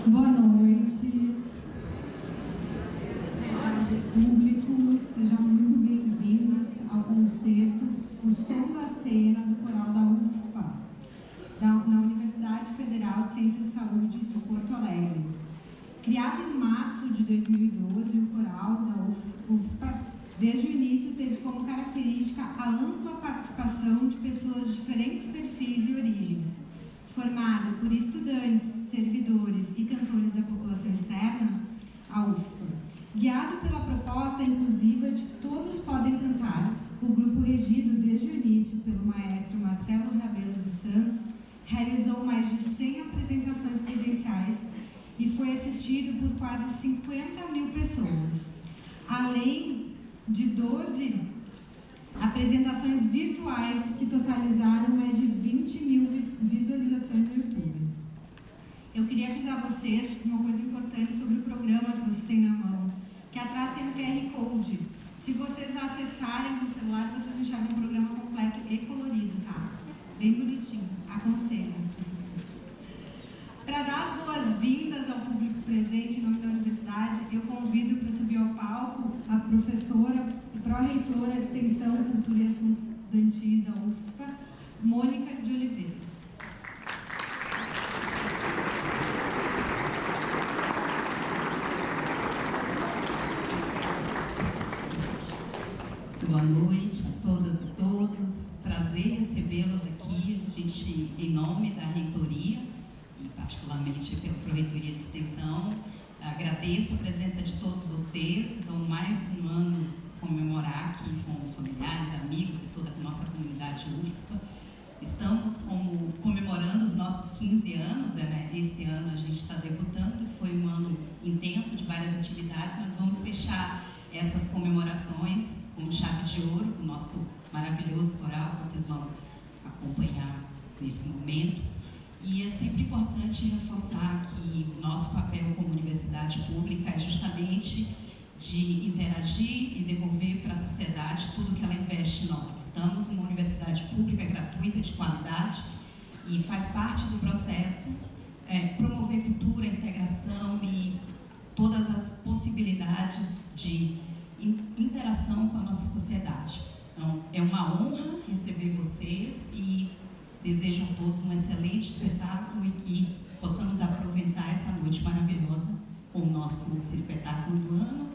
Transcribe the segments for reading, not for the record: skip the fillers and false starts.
Boa noite, público, sejam muito bem-vindos ao concerto O Som da Cena do Coral da UFSPA, na Universidade Federal de Ciências e Saúde de Porto Alegre. Criado em março de 2012, o coral da UFSPA, desde o início, teve como característica a ampla participação de pessoas de diferentes perfis e origens, formado por estudantes, servidores e cantores da população externa à UFSPA. Guiado pela proposta inclusiva de que todos podem cantar, o grupo, regido desde o início pelo maestro Marcelo Rabelo dos Santos, realizou mais de 100 apresentações presenciais e foi assistido por quase 50 mil pessoas, além de 12 apresentações virtuais que totalizaram mais de 20 mil visualizações no YouTube. Eu queria avisar vocês uma coisa importante sobre o programa que vocês têm na mão, que atrás tem o QR Code. Se vocês acessarem com o celular, vocês enxergam o programa completo e colorido, tá? Bem bonitinho, aconselho. Para dar as boas-vindas ao público presente em nome da universidade, eu convido para subir ao palco a professora e pró-reitora de Extensão, Cultura e Assuntos Estudantis da UFSPA, Mônica de Oliveira. Boa noite a todas e todos. Prazer recebê-los aqui. A gente, em nome da reitoria e particularmente pela Pró-Reitoria de Extensão, agradeço a presença de todos vocês. Então, mais um ano comemorar aqui com os familiares, amigos e toda a nossa comunidade UFSPA. Estamos comemorando os nossos 15 anos, né? Esse ano a gente está debutando, foi um ano intenso de várias atividades, mas vamos fechar essas comemorações com chave de ouro, o nosso maravilhoso coral, que vocês vão acompanhar nesse momento. E é sempre importante reforçar que o nosso papel como universidade pública é justamente de interagir e devolver para a sociedade tudo que ela investe em nós. Estamos numa universidade pública gratuita, de qualidade, e faz parte do processo promover cultura, integração e todas as possibilidades de interação com a nossa sociedade. Então, é uma honra receber vocês e desejo a todos um excelente espetáculo e que possamos aproveitar essa noite maravilhosa com o nosso espetáculo do ano,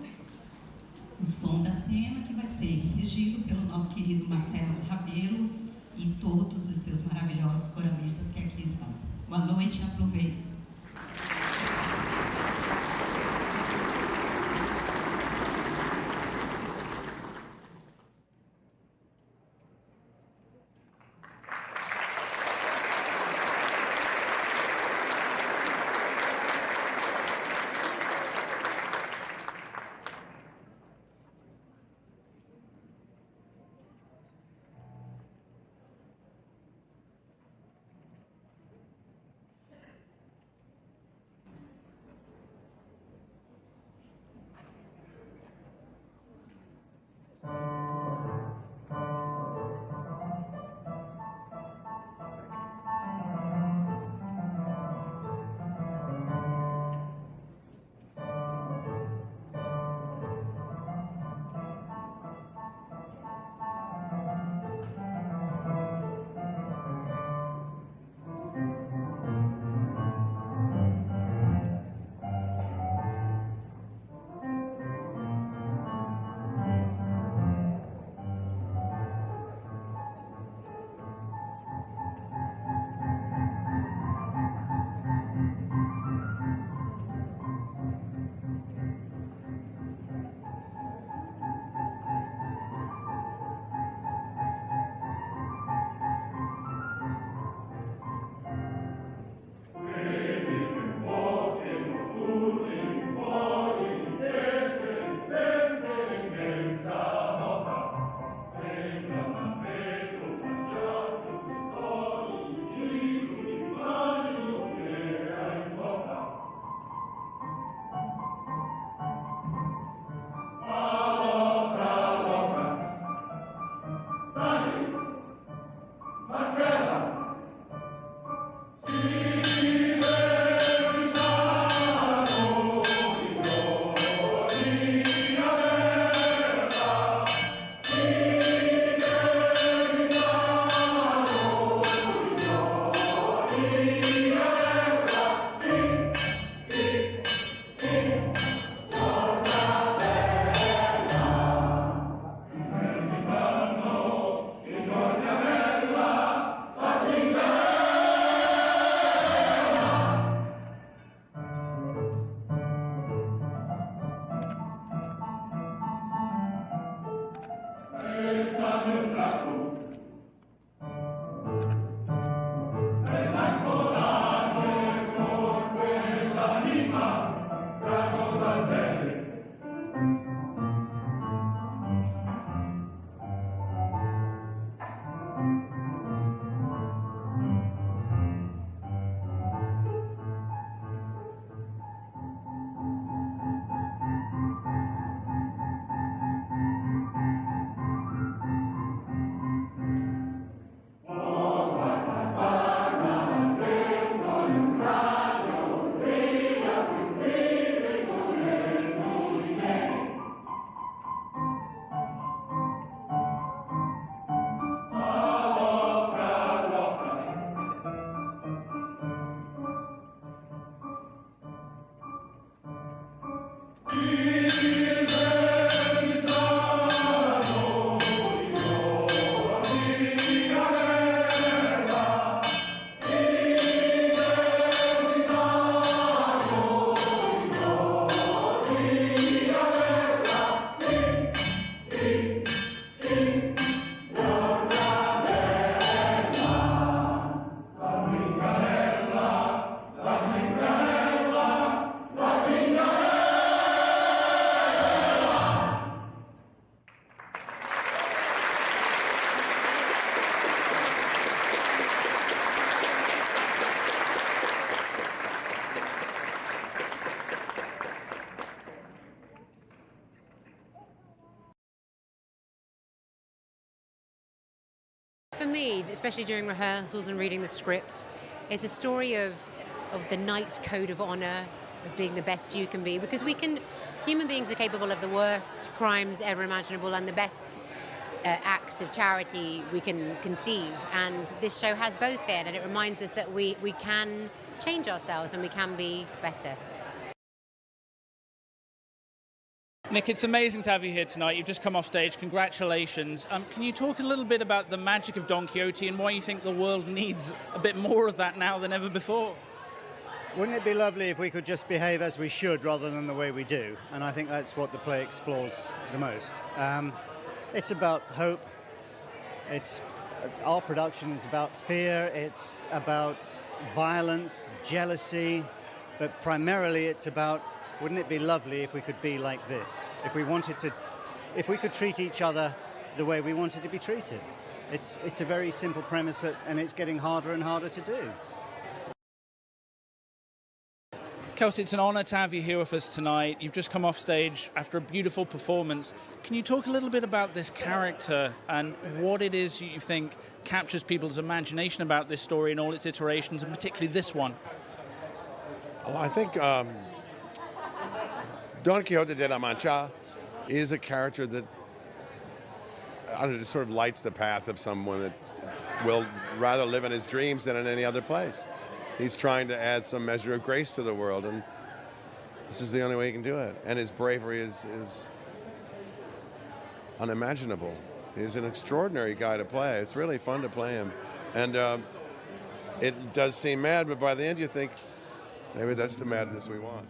O Som da Cena, que vai ser regido pelo nosso querido Marcelo Rabelo e todos os seus maravilhosos coralistas que aqui estão. Boa noite e aproveitem. for me, especially during rehearsals and reading the script, it's a story of the knight's code of honor, of being the best you can be, because human beings are capable of the worst crimes ever imaginable and the best acts of charity we can conceive, and this show has both there, and it reminds us that we can change ourselves and we can be better. Nick, it's amazing to have you here tonight. You've just come off stage. Congratulations. Can you talk a little bit about the magic of Don Quixote and why you think the world needs a bit more of that now than ever before? Wouldn't it be lovely if we could just behave as we should rather than the way we do? And I think that's what the play explores the most. It's about hope. Our production is about fear. It's about violence, jealousy, but primarily it's about, wouldn't it be lovely if we could be like this? If we could treat each other the way we wanted to be treated. It's a very simple premise, and it's getting harder and harder to do. Kelsey, it's an honour to have you here with us tonight. You've just come off stage after a beautiful performance. Can you talk a little bit about this character and what it is you think captures people's imagination about this story in all its iterations, and particularly this one? Well, I think Don Quixote de la Mancha is a character that just sort of lights the path of someone that will rather live in his dreams than in any other place. He's trying to add some measure of grace to the world, and this is the only way he can do it. And his bravery is unimaginable. He's an extraordinary guy to play. It's really fun to play him. And it does seem mad, but by the end you think, maybe that's the madness we want.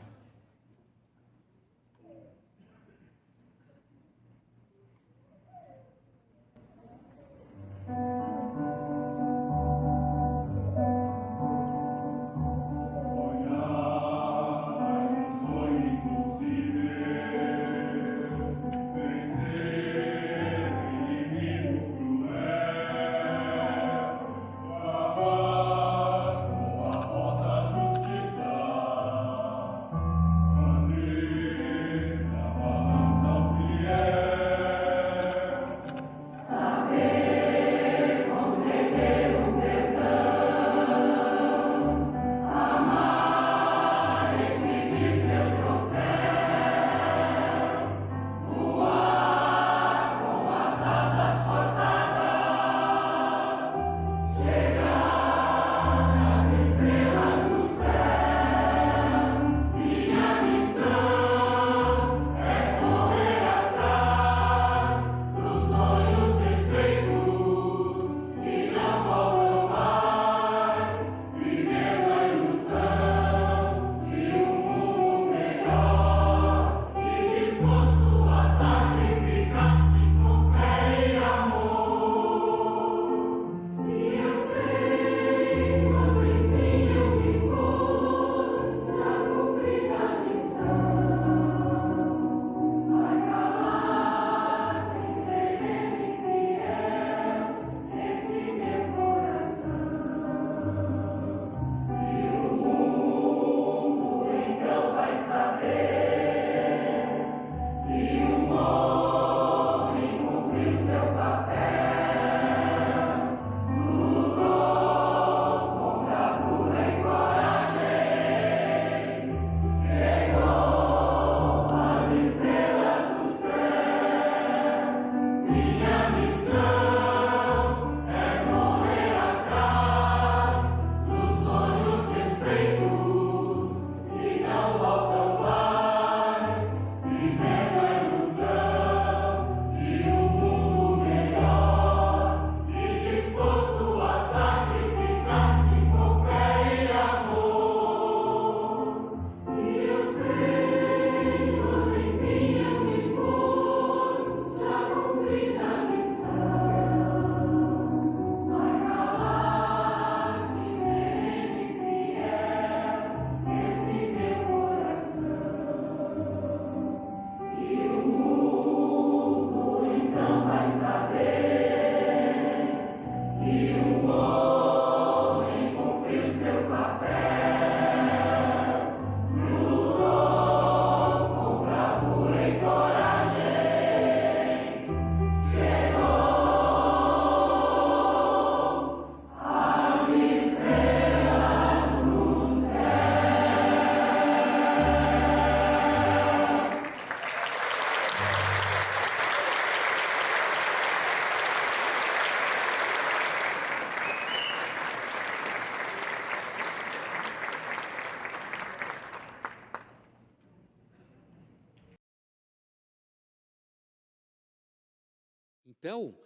Então,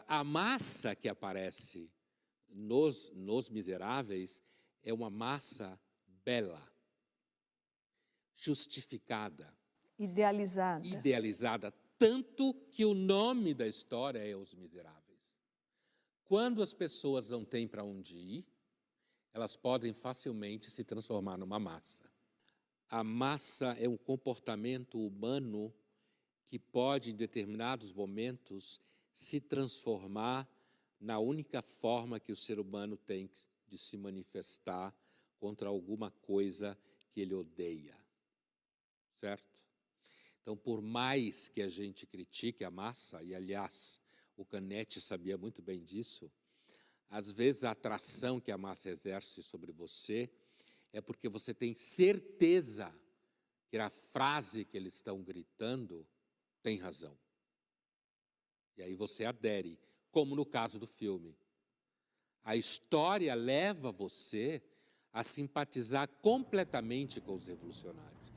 a massa que aparece nos Miseráveis é uma massa bela, justificada, idealizada, tanto que o nome da história é Os Miseráveis. Quando as pessoas não têm para onde ir, elas podem facilmente se transformar numa massa. A massa é um comportamento humano que pode, em determinados momentos, se transformar na única forma que o ser humano tem de se manifestar contra alguma coisa que ele odeia. Certo? Então, por mais que a gente critique a massa, e aliás, o Canetti sabia muito bem disso, às vezes a atração que a massa exerce sobre você é porque você tem certeza que a frase que eles estão gritando tem razão. E aí você adere, como no caso do filme. A história leva você a simpatizar completamente com os revolucionários.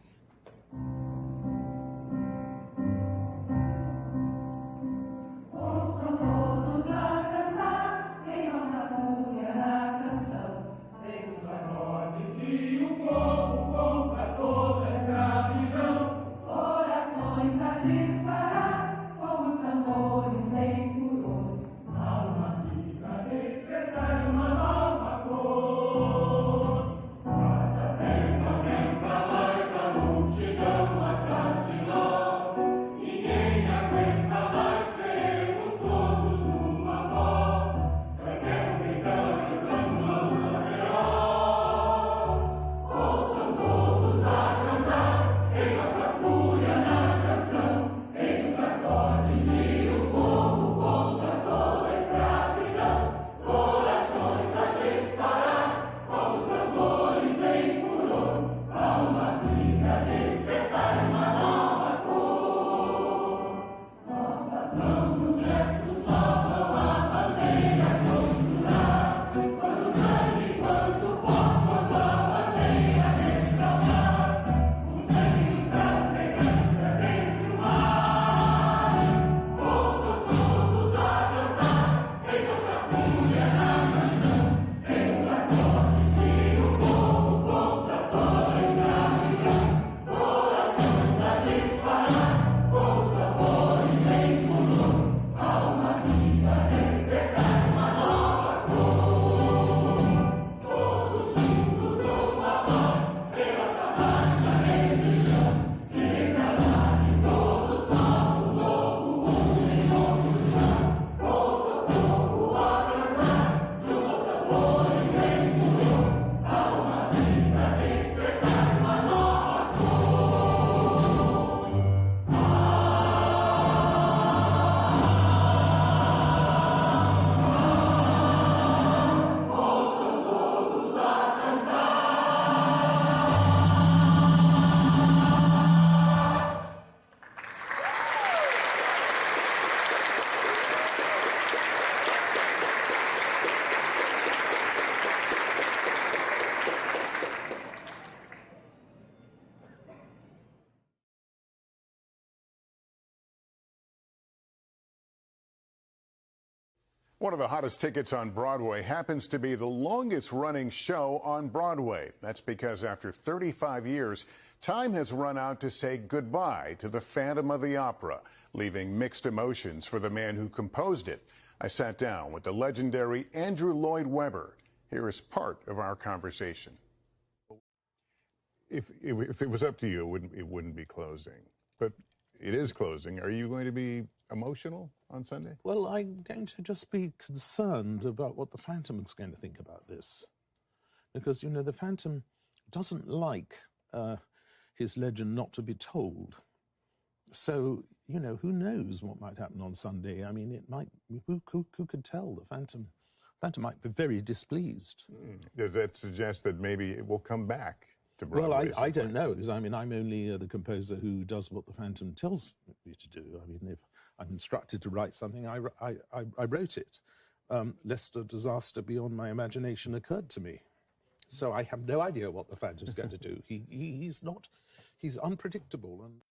Ouçam todos a cantar em nossa cunha na canção. Feitos a morte de povo contra toda a escravidão. Corações a disparar como os tambores em furor. Há uma vida despertar uma nova cor. Cada vez aumenta mais a multidão atrás de nós. Ninguém aguenta mais, seremos todos uma voz. Cantemos então a canção de uma lua feroz. Ouçam todos a cantar, eis nossa fúria na canção. Eis os acordes de povo contra toda a escravidão. Corações a disparar, como os tambores em furor. Há uma vida a despertar uma nova cor. Nossas mãos num gesto só vão a bandeira costurar. Quanto sangue, quanto pó, quando a bandeira desfraldar. O sangue nos braços segurança desde o mar. Ouçam todos a cantar, eis nossa fúria na canção. Eis os acordes de povo contra toda a escravidão. Corações a disparar, como os tambores em furor. Há uma vida a despertar uma nova cor. Todos juntos numa voz, pela essa marcha nesse chão. Que vem pra lá de todos nós um novo mundo em construção. Ouça o povo a cantar, junto aos tambores em furor. Há uma vida a despertar uma nova cor. Ouçam todos a cantar. One of the hottest tickets on Broadway happens to be the longest running show on Broadway. That's because after 35 years, time has run out to say goodbye to the Phantom of the Opera, leaving mixed emotions for the man who composed it. I sat down with the legendary Andrew Lloyd Webber. Here is part of our conversation. If it was up to you, it wouldn't be closing. But it is closing. Are you going to be emotional on Sunday? Well, I'm going to just be concerned about what the Phantom is going to think about this. Because, you know, the Phantom doesn't like his legend not to be told. So, you know, who knows what might happen on Sunday? I mean, it might, who could tell? The Phantom might be very displeased. Does that suggest that maybe it will come back to Broadway? Well, I don't know, because I mean, I'm only the composer who does what the Phantom tells me to do. I mean, if I'm instructed to write something, I wrote it. Lest a disaster beyond my imagination occurred to me. So I have no idea what the Phantom's going to do. He's unpredictable. And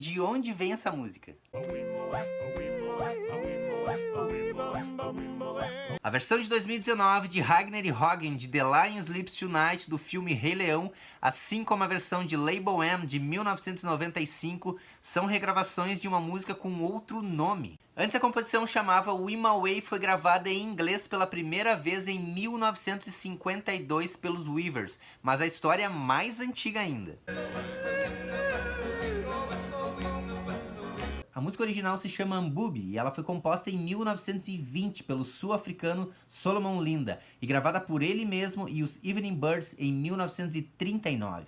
De onde vem essa música? A versão de 2019 de Ragnar e Hagen de The Lion Sleeps Tonight do filme Rei Leão, assim como a versão de Label M de 1995, são regravações de uma música com outro nome. Antes a composição chamava Wimoweh e foi gravada em inglês pela primeira vez em 1952 pelos Weavers, mas a história é mais antiga ainda. A música original se chama Ambubi e ela foi composta em 1920 pelo sul-africano Solomon Linda e gravada por ele mesmo e os Evening Birds em 1939.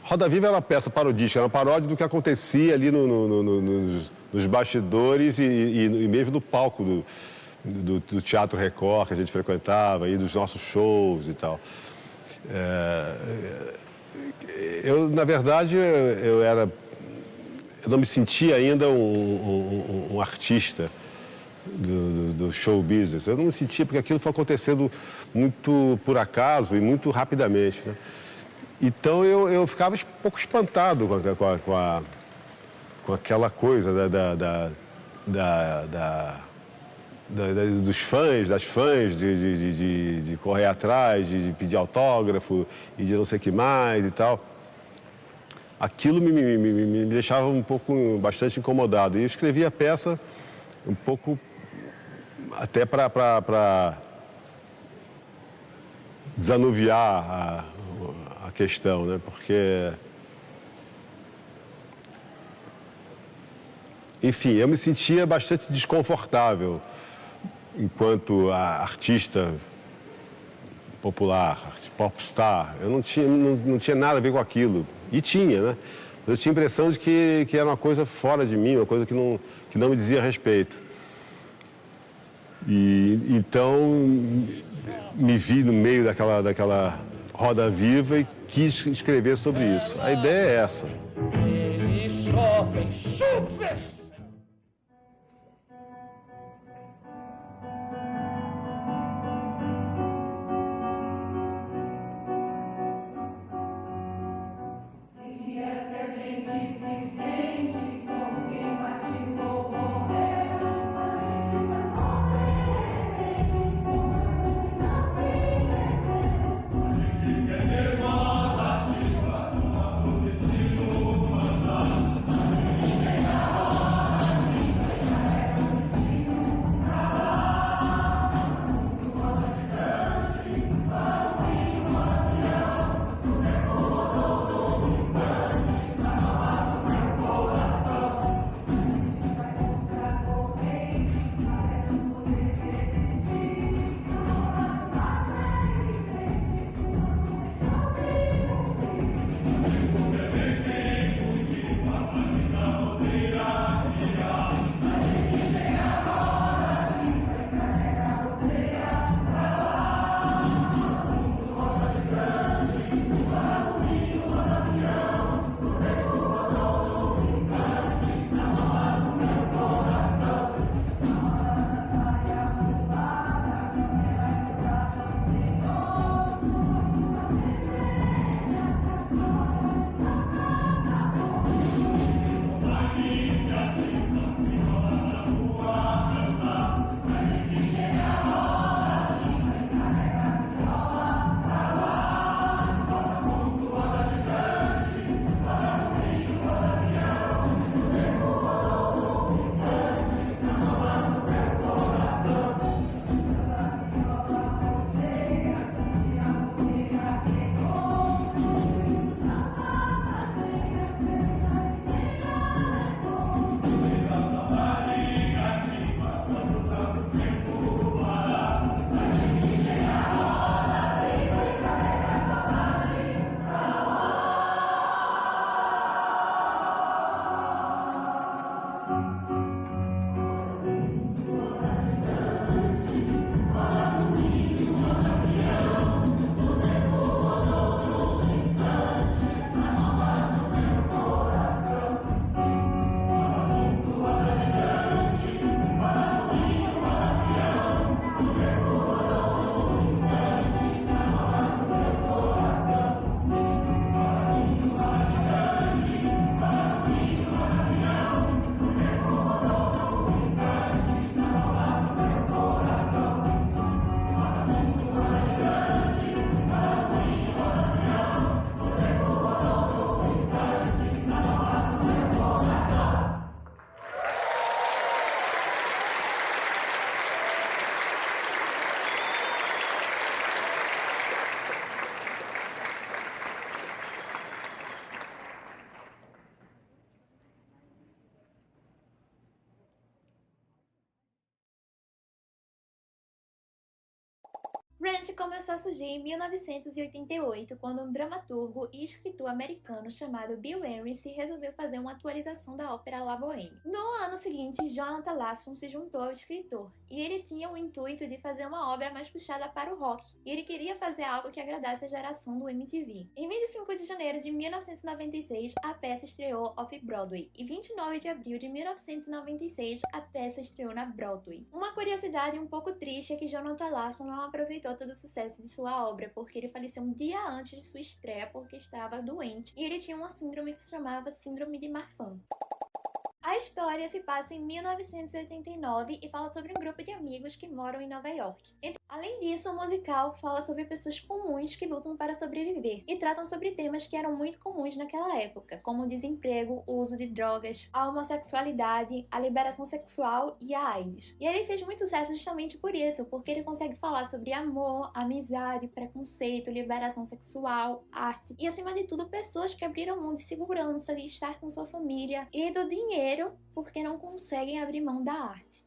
Roda Viva era uma peça parodística, era uma paródia do que acontecia ali nos bastidores e mesmo no palco do Teatro Record, que a gente frequentava, e dos nossos shows e tal. Eu, na verdade, eu não me sentia ainda um artista do show business. Eu não me sentia, porque aquilo foi acontecendo muito por acaso e muito rapidamente, né? Então eu ficava um pouco espantado com aquela coisa dos fãs, das fãs, de correr atrás, de pedir autógrafo e de não sei o que mais e tal. aquilo me deixava bastante incomodado. E eu escrevi a peça um pouco até para desanuviar a questão, né? Porque, enfim, eu me sentia bastante desconfortável enquanto artista popular, popstar. Eu não tinha nada a ver com aquilo. E tinha, né? Eu tinha a impressão de que era uma coisa fora de mim, uma coisa que não me dizia respeito. E então me vi no meio daquela roda viva e quis escrever sobre isso. A ideia é essa. Eles sofrem super! Ranch começou a surgir em 1988, quando um dramaturgo e escritor americano chamado Bill Henry resolveu fazer uma atualização da ópera La Bohème. No ano seguinte, Jonathan Larson se juntou ao escritor, e ele tinha o intuito de fazer uma obra mais puxada para o rock, e ele queria fazer algo que agradasse a geração do MTV. Em 25 de janeiro de 1996, a peça estreou off-Broadway, e 29 de abril de 1996, a peça estreou na Broadway. Uma curiosidade um pouco triste é que Jonathan Larson não aproveitou todo o sucesso de sua obra, porque ele faleceu um dia antes de sua estreia porque estava doente, e ele tinha uma síndrome que se chamava Síndrome de Marfan. A história se passa em 1989 e fala sobre um grupo de amigos que moram em Nova York. Além disso, o musical fala sobre pessoas comuns que lutam para sobreviver e tratam sobre temas que eram muito comuns naquela época, como o desemprego, o uso de drogas, a homossexualidade, a liberação sexual e a AIDS. E ele fez muito sucesso justamente por isso, porque ele consegue falar sobre amor, amizade, preconceito, liberação sexual, arte e, acima de tudo, pessoas que abriram mão de segurança, de estar com sua família e do dinheiro porque não conseguem abrir mão da arte.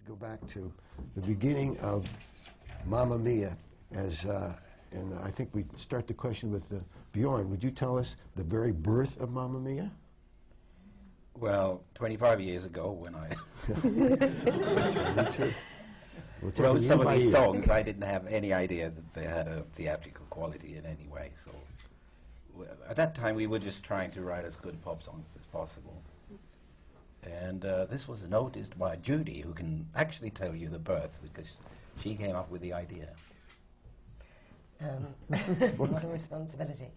Go back to the beginning of Mamma Mia, and I think we start the question with Bjorn. Would you tell us the very birth of Mamma Mia? Well, 25 years ago, when I Well, wrote some of these year. songs, I didn't have any idea that they had a theatrical quality in any way. So at that time, we were just trying to write as good pop songs as possible. And this was noticed by Judy, who can actually tell you the birth, because she came up with the idea. What a responsibility.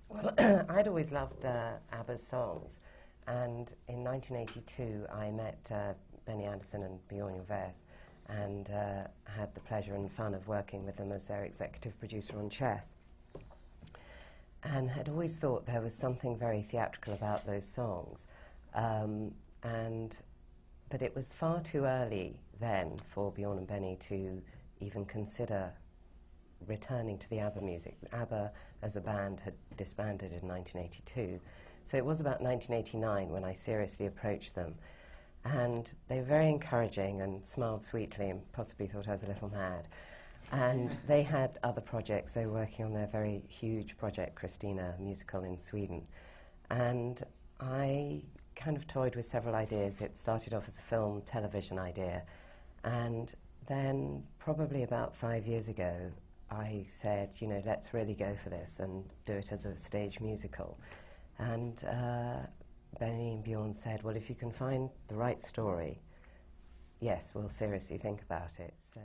Well, I'd always loved ABBA's songs, And in 1982, I met Benny Andersson and Bjorn Ulvaeus, and had the pleasure and fun of working with them as their executive producer on Chess. And had always thought there was something very theatrical about those songs. But it was far too early then for Bjorn and Benny to even consider returning to the ABBA music. ABBA as a band had disbanded in 1982. So it was about 1989 when I seriously approached them. And they were very encouraging and smiled sweetly and possibly thought I was a little mad. And they had other projects. They were working on their very huge project, Christina musical in Sweden. And I kind of toyed with several ideas. It started off as a film, television idea. And then probably about 5 years ago, I said, you know, let's really go for this and do it as a stage musical. And Benny and Bjorn said, well, if you can find the right story, yes, we'll seriously think about it. So.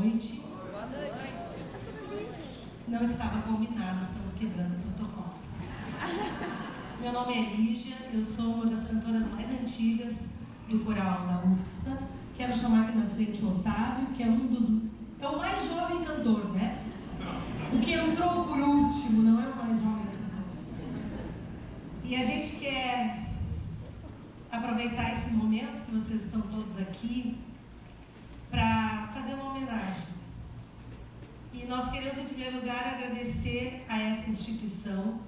noite. Boa noite. Não estava combinado, estamos quebrando o protocolo. Meu nome é Lígia, eu sou uma das cantoras mais antigas do coral da UFSPA. Quero chamar aqui na frente o Otávio, que é é o mais jovem cantor, né? O que entrou por último, não é o mais jovem cantor. E a gente quer aproveitar esse momento que vocês estão todos aqui para fazer uma homenagem. E nós queremos, em primeiro lugar, agradecer a essa instituição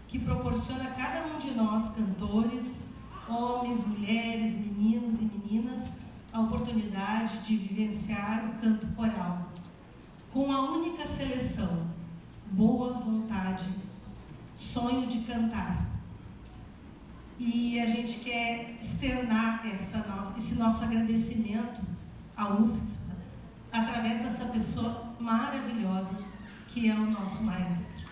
que proporciona a cada um de nós, cantores, homens, mulheres, meninos e meninas, a oportunidade de vivenciar o canto coral, com a única seleção: boa vontade, sonho de cantar. E a gente quer externar esse nosso agradecimento à UFSPA através dessa pessoa maravilhosa que é o nosso maestro.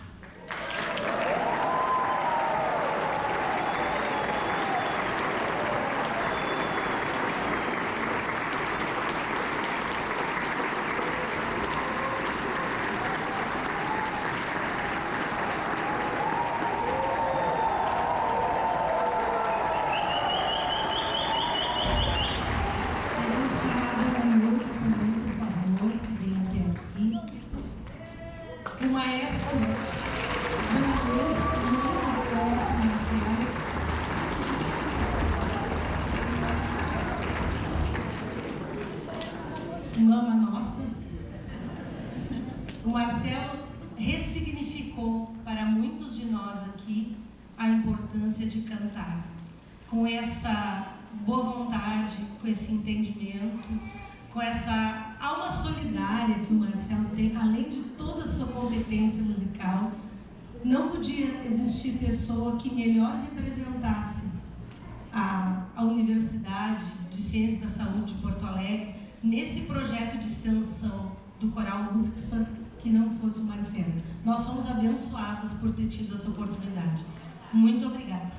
O maestro Mama Nossa. O Marcelo ressignificou para muitos de nós aqui a importância de cantar. Com essa boa vontade, com esse entendimento, com essa alma solidária que o Marcelo tem, além de toda a sua competência musical, não podia existir pessoa que melhor representasse a Universidade de Ciências da Saúde de Porto Alegre nesse projeto de extensão do Coral UFSPA que não fosse o Marcelo. Nós somos abençoados por ter tido essa oportunidade. Muito obrigada.